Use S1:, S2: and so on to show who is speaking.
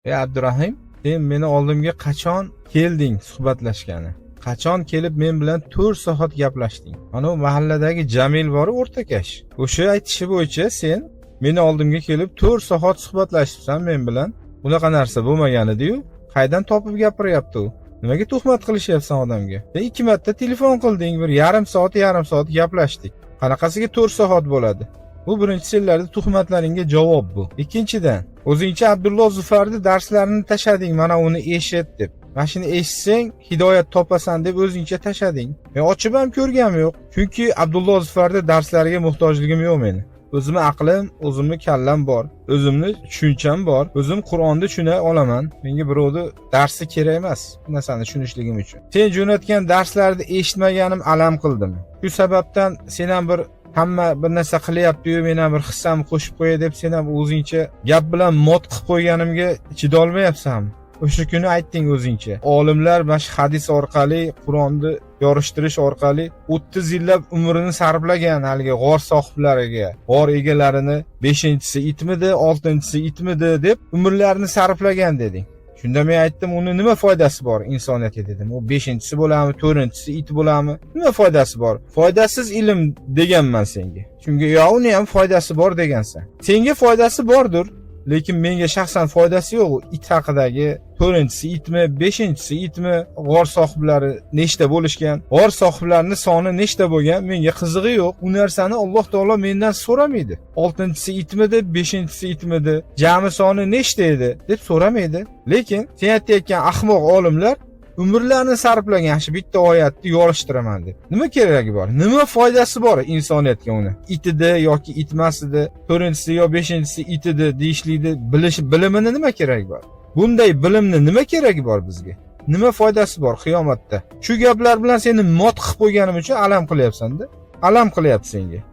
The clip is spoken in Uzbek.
S1: Abdurahim, sen meni oldimga qachon kelding suhbatlashgani? Qachon kelib men bilan 4 soat gaplashding? Ana mahalladagi Jamil bor o'rtakash. O'sha aytishi bo'yicha sen meni oldimga kelib 4 soat suhbatlashibsan men bilan. Bunaqa narsa bo'lmagan edi-yu, qaydan topib gapiryapti u? Nimaga tuhmat qilishyapsan odamga? Sen 2 marta telefon qilding, bir yarim soat gaplashdik. Qanaqasiga 4 soat bo'ladi? Bu birinchi senlarda tuhmatlaringga javob bu. Ikkinchidan, o'zingcha Abdulloh Zufarni darslarini tashading, mana uni eshit deb. Mana shuni eshitsang hidoyat topasan deb o'zingcha tashading. Men ochib ham ko'rganim yo'q. Chunki Abdulloh Zufarni darslariga muhtojligim yo'q meni. O'zimni aqlim, o'zimni kallam bor, o'zimni tushuncham bor, o'zim Qur'onni tushuna olaman. Menga birovni darsi kerak emas, bu narsani tushunishligim uchun. Sen jo'natgan darslarni eshitmaganim alam qildim. Shu sababdan sen ham hamma bir narsa qilyapti-yu, men ham bir hissam qo'shib qo'yay deb sen ham o'zingcha gap bilan mot qilib qo'yganimga chidolmayapsan. O'sha kuni aytding o'zingcha. Olimlar mana shu hadis orqali, Qur'onni yorishtirish orqali 30 yillab umrini sarflagan haligi g'or sohiblariga, g'or egalarini 5-chisi itmidi, 6-chisi itmidi deb umrlarini sarflagan deding. Shunda men aytdim, uni nima foydasi bor insoniyatga dedim. U 5-chisi bo'ladimi, 4-chisi it bo'ladimi? Nima foydasi bor? Foydasiz ilm deganman senga. Chunki uni ham foydasi bor degansan. Senga foydasi bordir, lekin menga shaxsan foydasi yo'q. It haqidagi 4-chisi itmi, 5-chisi itmi, g'or sohiblari nechta bo'lishgan, g'or sohiblarining soni nechta bo'lgan, menga qizig'i yo'q. U narsani Alloh taolo mendan so'ramaydi. 6-chisi itmidi, 5-chisi itmidi, jami soni nechta edi deb so'ramaydi. Lekin sen aytayotgan ahmoq olimlar umrlarini sarflagan shu bitta oyatni yorishtiraman deb. Nima keragi bor? Nima foydasi bor insoniyatga uni? Itidi yoki itmasidi, 4-chisi yo 5-chisi itidi deyishlikni bilimini nima keragi bor? Bunday bilimni nima keragi bor bizga? Nima foydasi bor qiyomatda? Shu gaplar bilan seni mot qilib qo'yganim uchun alam qilyapsan-da. Alam qilyapti senga.